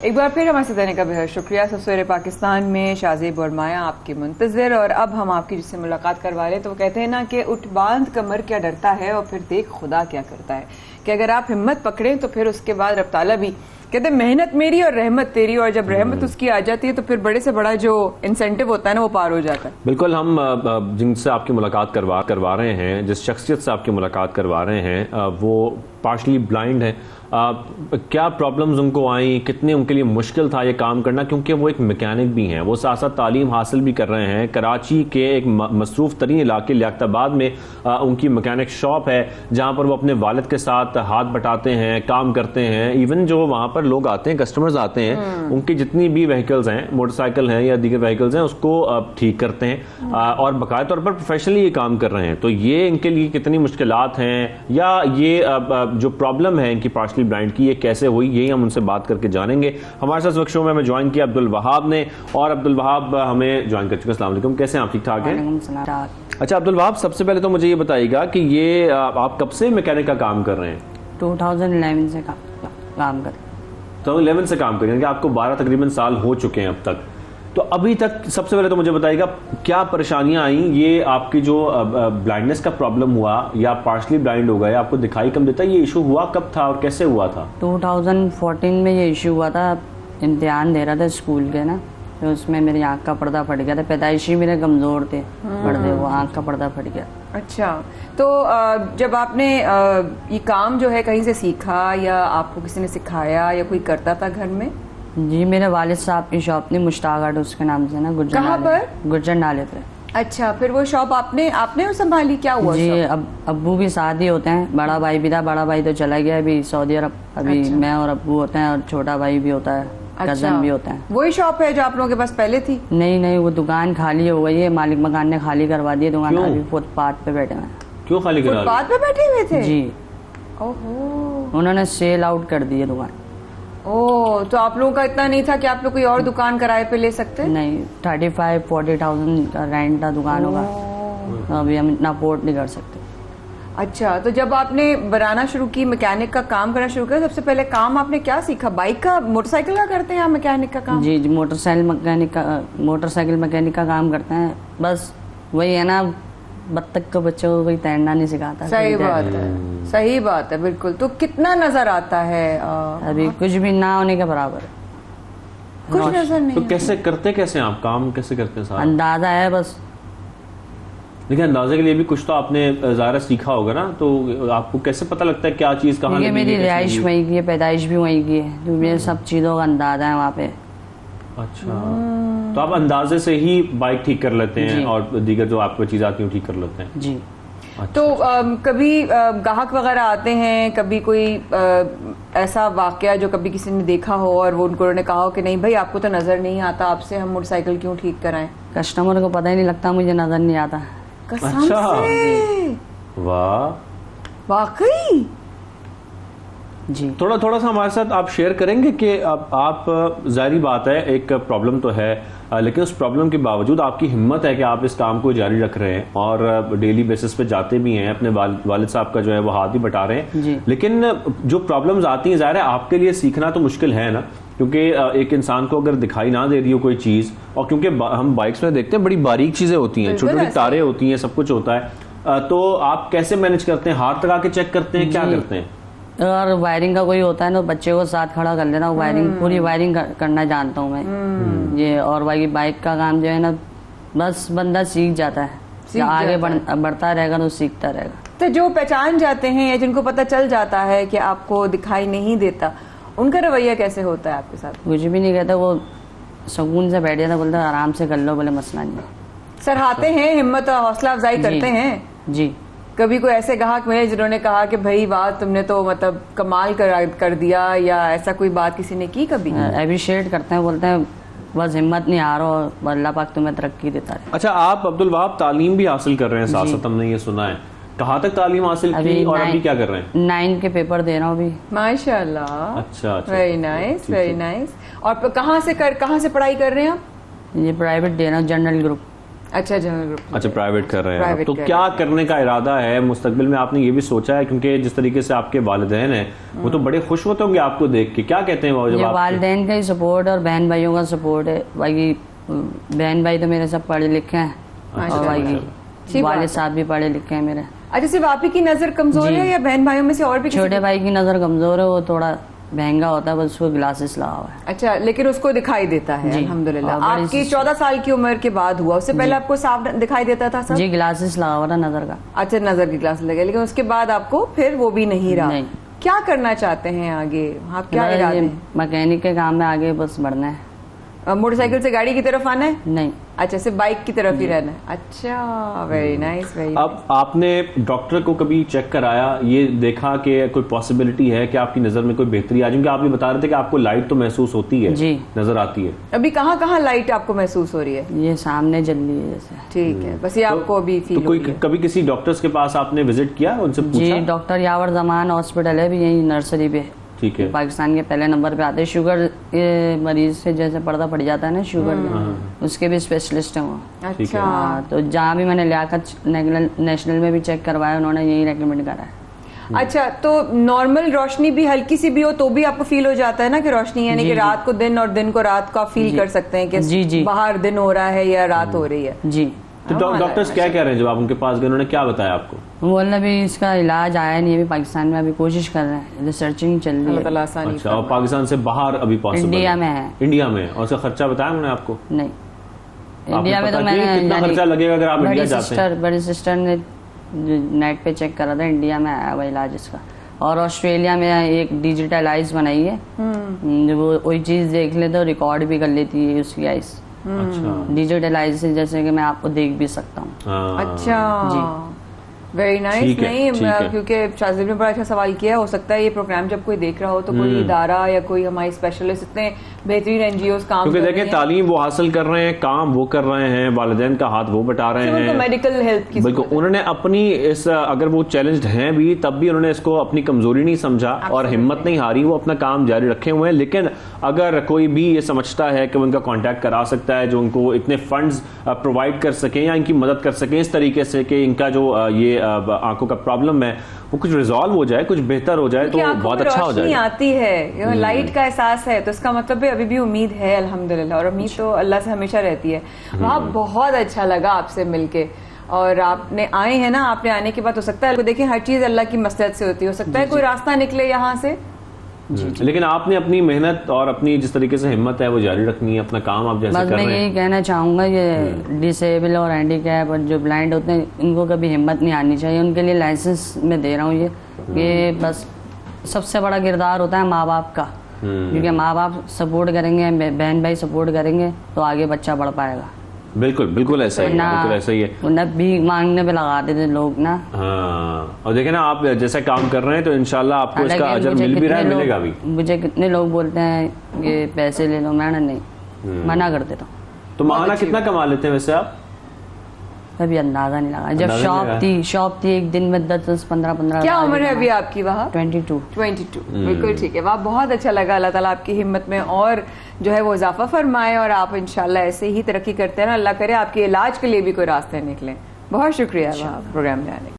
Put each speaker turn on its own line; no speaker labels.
एक बार फिर हमारे साथ रहने का बेहद शुक्रिया। सवेरे पाकिस्तान में शाज़ेब और माया आपके मुंतज़िर, और अब हम आपकी जिससे मुलाकात करवा रहे तो वो कहते हैं ना कि उठ बांध कमर क्या डरता है और फिर देख खुदा क्या करता है, कि अगर आप हिम्मत पकड़ें तो फिर उसके बाद रब ताला भी कहते हैं मेहनत मेरी और रहमत तेरी, और जब रहमत उसकी आ जाती है तो फिर बड़े से बड़ा जो इंसेंटिव होता है ना वो पार हो जाता है। बिल्कुल,
हम जिनसे आपकी मुलाकात करवा रहे हैं, जिस शख्सियत से आपकी मुलाकात करवा रहे हैं वो पार्शली ब्लाइंड है। क्या प्रॉब्लम्स उनको आई, कितने उनके लिए मुश्किल था ये काम करना, क्योंकि वो एक मैकेनिक भी हैं, वो साथ साथ तालीम हासिल भी कर रहे हैं। कराची के एक मसरूफ़ तरीन इलाके लियाकताबाद में उनकी मैकेनिक शॉप है, जहाँ पर वो अपने वालिद के साथ हाथ बटाते हैं, काम करते हैं। इवन जो वहाँ पर लोग आते हैं, कस्टमर्स आते हैं, उनकी जितनी भी व्हीकल्स हैं, मोटरसाइकिल हैं या दीगर व्हीकल्स हैं, उसको ठीक करते हैं और बाकायदा तौर पर प्रोफेशनली ये काम कर रहे हैं। तो ये इनके लिए कितनी मुश्किलात हैं, या ये जो प्रॉब्लम है इनकी पार्शली ब्लाइंड की, ये कैसे हुई, यही हम उनसे बात करके जानेंगे। हमारे साथ वक्त शो में हमें ज्वाइन किया अब्दुल वहाब ने, और अब्दुल वहाब हमें ज्वाइन कर चुके हैं। अस्सलाम वालेकुम, कैसे हैं आप? ठीक ठाक हैं? अच्छा अब्दुल वहाब, सबसे पहले तो मुझे ये बताइएगा कि ये आप कब से मैकेनिक का काम कर रहे हैं?
2011 से काम कर।
तो 11 से काम कर रहे हैं, आपको 12 तकरीबन साल हो चुके हैं अब तक। तो अभी तक सबसे पहले तो मुझे बताइएगा क्या परेशानियां आई, ये आपकी जो ब्लाइंडनेस का प्रॉब्लम हुआ या पार्शली ब्लाइंड हो गए, आपको दिखाई कम देता, ये इशू हुआ कब था और कैसे हुआ था?
2014 में ये इशू हुआ था। इम्तिहान दे रहा था स्कूल के ना, तो उसमें मेरी आँख का पर्दा फट गया था। पैदाइशी मेरे कमज़ोर थे पर्दे, वो आँख का पर्दा फट गया।
अच्छा, तो जब आपने ये काम जो है कहीं से सीखा या आपको किसी ने सिखाया या कोई करता था घर में?
जी, मेरे वालिद साहब की शॉप थी, मुश्ताक आर्ट उसके नाम से ना,
कहाँ पर?
गुर्जर नाले पे।
अच्छा, फिर वो शॉप आपने संभाली? क्या हुआ? जी,
अब्बू भी साथ ही होते हैं, बड़ा भाई भी था, बड़ा भाई तो चला गया अभी सऊदी अरब। अभी अच्छा। मैं और अब्बू होते हैं और छोटा भाई भी होता है, कजन भी होता है।
वही शॉप है जो आप लोगों के पास पहले थी?
नहीं, वो दुकान खाली हो गई है, मालिक मकान ने खाली करवा दी दुकान। अभी फुटपाथ पे बैठे हैं।
क्यों खाली करा?
फुटपाथ पे बैठे हुए थे?
जी।
ओहो,
उन्होंने सेल आउट कर दी है दुकान।
ओह, तो आप लोगों का इतना नहीं था कि आप लोग कोई और दुकान किराए पे ले सकते?
नहीं, 35-40,000 का रेंट था दुकान होगा, तो अभी हम इतना अफोर्ड नहीं कर सकते।
अच्छा, तो जब आपने बनाना शुरू की, मैकेनिक का काम करना शुरू किया, सबसे पहले काम आपने क्या सीखा? बाइक का, मोटरसाइकिल का करते हैं आप मैकेनिक का काम?
जी, मोटरसाइकिल मैकेनिक का काम करते हैं। बस वही है ना, बत्तख के बच्चों को कोई तैरना नहीं सिखाता।
सही बात है, सही बात है, बिल्कुल। तो कितना नजर आता है?
अभी कुछ भी ना होने के बराबर,
कुछ नजर नहीं।
तो कैसे करते, कैसे आप काम कैसे करते हैं?
अंदाजा है बस।
लेकिन अंदाजे के लिए भी कुछ तो आपने ज़ाहिर सीखा होगा ना, तो आपको कैसे पता लगता है क्या चीज़ कहाँ?
मेरी रिहाइश वहीं की है, पैदाइश भी वहीं की है, तो मेरे सब चीज़ों का अंदाजा है वहाँ पे।
अच्छा, तो आप अंदाजे से ही बाइक ठीक कर लेते हैं और दीगर जो आपको चीज़ आती है ठीक कर लेते हैं?
जी।
अच्छा,
तो कभी ग्राहक वगैरह आते हैं, कभी कोई ऐसा वाकया जो कभी किसी ने देखा हो और वो उन्होंने कहा हो कि नहीं भाई आपको तो नजर नहीं आता, आपसे हम मोटरसाइकिल क्यों ठीक कराएं?
कस्टमर को पता ही नहीं लगता मुझे नजर नहीं आता।
कसम से?
वाह,
वाकई?
जी।
थोड़ा सा हमारे साथ आप शेयर करेंगे कि आप जाहिर बात है एक प्रॉब्लम तो है, लेकिन उस प्रॉब्लम के बावजूद आपकी हिम्मत है कि आप इस काम को जारी रख रहे हैं और डेली बेसिस पे जाते भी हैं, अपने वालिद साहब का जो है वो हाथ भी बटा रहे हैं
जी।
लेकिन जो प्रॉब्लम्स आती हैं, जाहिर है आपके लिए सीखना तो मुश्किल है ना, क्योंकि एक इंसान को अगर दिखाई ना दे रही हो कोई चीज़, और क्योंकि हम बाइक्स में देखते हैं बड़ी बारीक चीज़ें होती हैं, छोटी छोटी तारें होती हैं, सब कुछ होता है, तो आप कैसे मैनेज करते हैं? हाथ लगा के चेक करते हैं, क्या करते हैं?
और वायरिंग का कोई होता है ना, बच्चे को साथ खड़ा कर लेना, वायरिंग पूरी वायरिंग करना जानता हूँ मैं ये। और वही बाइक का काम जो है ना, बस बंदा सीख जाता है, आगे बढ़ता रहेगा तो सीखता रहेगा।
तो जो पहचान जाते हैं या जिनको पता चल जाता है कि आपको दिखाई नहीं देता, उनका रवैया कैसे होता है आपके साथ?
कुछ भी नहीं कहता, वो सुकून से बैठ जाता, बोलता आराम से कर लो, बोले मसला नहीं।
सराहते हैं, हिम्मत और हौसला अफजाई करते हैं?
जी।
कभी कोई ऐसे ग्राहक मिले जिन्होंने कहा कि भाई वाह तुमने तो मतलब कमाल कर दिया, या ऐसा कोई बात किसी ने की कभी?
अप्रिशिएट करते हैं, बोलते हैं बस हिम्मत नहीं हारो, अल्लाह पाक तुम्हें तरक्की देता है।
अच्छा, आप अब्दुल वहाब तालीम भी हासिल कर रहे हैं साथ साथ, हमने ये सुना है, कहाँ तक तालीम हासिल की और अभी क्या कर रहे हैं?
9 के पेपर दे रहा हूँ अभी।
माशाल्लाह,
अच्छा,
वेरी नाइस, वेरी नाइस। और कहाँ से पढ़ाई कर रहे हैं आप?
ये प्राइवेट दे रहा हूँ, जनरल ग्रुप।
अच्छा, जनरल ग्रुप।
अच्छा, प्राइवेट कर रहे हैं आप।
प्राइवेट
तो
कर
क्या करने का इरादा है मुस्तकबिल में? आपने ये भी सोचा है? क्योंकि जिस तरीके से आपके वालिदैन हैं वो तो बड़े खुश होते होंगे आपको देख के। क्या कहते हैं वो जब
ये
आप?
वालिदैन का ही सपोर्ट और बहन भाइयों का सपोर्ट है। बाकी बहन भाई तो मेरे सब पढ़े लिखे हैं और
अच्छी
बाकी
बात
वालिद
है।
साहब भी पढ़े लिखे हैं मेरे।
अच्छा, सिर्फ आप ही की नजर कमजोर
जी।
है या बहन भाइयों में से और भी किसी
छोटे भाई की नजर कमजोर है, वो थोड़ा महंगा होता है, बस उसको ग्लासेस लगा हुआ है।
अच्छा, लेकिन उसको दिखाई देता है
जी।
अल्हम्दुलिल्लाह।
और बड़ी
आपकी 14 साल की उम्र के बाद हुआ, उससे पहले आपको साफ दिखाई देता था सब?
जी, ग्लासेस लगा हुआ था नजर का।
अच्छा, नजर की ग्लास लगे, लेकिन उसके बाद आपको फिर वो भी नहीं रहा।
नहीं।
क्या करना चाहते हैं आगे? आप क्या
मेरा
इरादे
ये
हैं?
मैकेनिक के काम में आगे बस बढ़ना है।
मोटरसाइकिल से गाड़ी की तरफ आना है?
नहीं,
अच्छा, सिर्फ बाइक की तरफ ही रहना है। अच्छा, वेरी नाइस, वेरी।
अब आपने डॉक्टर को कभी चेक कराया, ये देखा कि कोई पॉसिबिलिटी है कि आपकी नजर में कोई बेहतरी आ जाए? क्योंकि आप ये बता रहे थे कि आपको लाइट तो महसूस होती है,
जी।
नजर आती है।
अभी कहाँ कहाँ लाइट आपको महसूस हो रही है?
ये सामने जल रही है जैसे।
ठीक है, बस ये आपको अभी फील
तो कोई कभी किसी डॉक्टर्स के पास आपने विजिट किया, उनसे
जी,
पूछा?
डॉक्टर यावर जमान हॉस्पिटल है भी यही नर्सरी पे,
ठीक है।
पाकिस्तान के पहले नंबर पे आते हैं। शुगर के मरीज से जैसे पर्दा पड़ जाता है ना शुगर में, उसके भी स्पेशलिस्ट हैं वो।
ठीक है।
अच्छा,
हाँ, तो जहाँ भी मैंने लियाकत नेशनल में भी चेक करवाया, उन्होंने यही रेकमेंड करा है।
अच्छा, तो नॉर्मल रोशनी भी हल्की सी भी हो तो भी आपको फील हो जाता है ना कि रोशनी, यानी
जी,
कि
जी।
रात को दिन और दिन को रात को आप फील कर सकते हैं कि
जी, जी।
बाहर दिन हो रहा है या रात हो रही है?
जी,
तो डॉक्टर्स क्या कह रहे हैं जब आप उनके पास गए? उन्होंने क्या बताया आपको?
बोलना भी इसका इलाज आया नहीं, अभी पाकिस्तान में अभी कोशिश कर रहे हैं, रिसर्चिंग चल रही
अल्लाह
है।
ताला आसानी
अच्छा, और पाकिस्तान से बाहर अभी पॉसिबल?
इंडिया में है।
इंडिया में? और उसका खर्चा बताया उन्होंने आपको?
नहीं, इंडिया में तो
पता किया
मैंने
कितना
यानी
खर्चा लगेगा अगर आप इंडिया जाते हैं?
बड़ी सिस्टर ने नेट पे चेक करा था, इंडिया में आया हुआ इलाज इसका। और ऑस्ट्रेलिया में एक डिजिटलाइज बनाई है, वो वही चीज देख ले तो रिकॉर्ड भी कर लेती है उसकी आइस।
अच्छा,
डिजिटलाइज से जैसे कि मैं आपको देख भी सकता हूँ।
हाँ।
अच्छा, वेरी नाइस।
ठीक है,
नहीं,
ठीक है।
क्योंकि शाजिब ने बड़ा अच्छा सवाल किया है। हो सकता है ये प्रोग्राम जब कोई देख रहा हो तो कोई इदारा या कोई हमारी स्पेशलिस्ट, इतने बेहतरीन एनजीओ काम
क्योंकि
कर रही
देखें
हैं,
तालीम वो हासिल कर रहे हैं, काम वो कर रहे हैं, वालिदैन का हाथ वो बटा रहे
तो उनको
हैं।
मेडिकल हेल्प की
बिल्कुल, उन्होंने अपनी इस, अगर वो चैलेंज्ड हैं भी तब भी उन्होंने इसको अपनी कमजोरी नहीं समझा और हिम्मत नहीं हारी, वो अपना काम जारी रखे हुए हैं। लेकिन अगर कोई भी ये समझता है कि वो उनका कांटेक्ट करा सकता है जो उनको इतने फंड्स प्रोवाइड कर सकें या इनकी मदद कर सकें इस तरीके से कि इनका जो ये आंखों का प्रॉब्लम है वो कुछ रिजॉल्व हो जाए, कुछ बेहतर हो जाए, तो
क्योंकि आंखों
बहुत
में
अच्छा हो
रोशनी
जाएगा।
आती है, लाइट का एहसास है, तो इसका मतलब है अभी भी उम्मीद है अल्हम्दुलिल्लाह। और उम्मीद तो अल्लाह से हमेशा रहती है। वहाँ बहुत अच्छा लगा आपसे मिलके, और आपने आए हैं ना, आपने आने के बाद हो सकता है देखिए हर चीज अल्लाह की मसलहत से होती है, हो सकता है कोई रास्ता निकले यहाँ से।
लेकिन आपने अपनी मेहनत और अपनी जिस तरीके से हिम्मत है वो जारी रखनी है, अपना काम आप जैसे
बस
कर
मैं
रहे
यही
हैं।
कहना चाहूंगा, ये डिसेबल और हैंडीकैप और जो ब्लाइंड होते हैं इनको कभी हिम्मत नहीं आनी चाहिए। उनके लिए लाइसेंस में दे रहा हूँ ये कि बस सबसे बड़ा किरदार होता है माँ बाप का, क्योंकि माँ बाप सपोर्ट करेंगे, बहन भाई सपोर्ट करेंगे तो आगे बच्चा बढ़ पाएगा।
बिल्कुल बिल्कुल ऐसा ही है, बिल्कुल ऐसा ही है।
ना भीख मांगने पे लगाते थे लोग ना।
हाँ, और देखे ना आप जैसा काम कर रहे हैं तो इंशाल्लाह आपको इसका
हालांकि
अजर
मुझे
मिल भी रहा है,
कितने
मिलेगा
लोग-
भी।
मुझे कितने लोग बोलते हैं ये पैसे ले लो, मैंने नहीं, मना कर देता हूँ।
तो माहाना कितना कमा लेते हैं वैसे आप?
अभी अंदाजा नहीं लगा। जब
अंदाजा नहीं लगा।
शॉप थी एक दिन में 10, 15
क्या उम्र है अभी आपकी? वहाँ
22।
22। बिल्कुल ठीक है। वाह, बहुत अच्छा लगा। अल्लाह ताला आपकी हिम्मत में और जो है वो इजाफा फरमाए और आप इंशाल्लाह ऐसे ही तरक्की करते हैं ना। अल्लाह करे आपके इलाज के लिए भी कोई रास्ते निकले। बहुत शुक्रिया प्रोग्राम में आने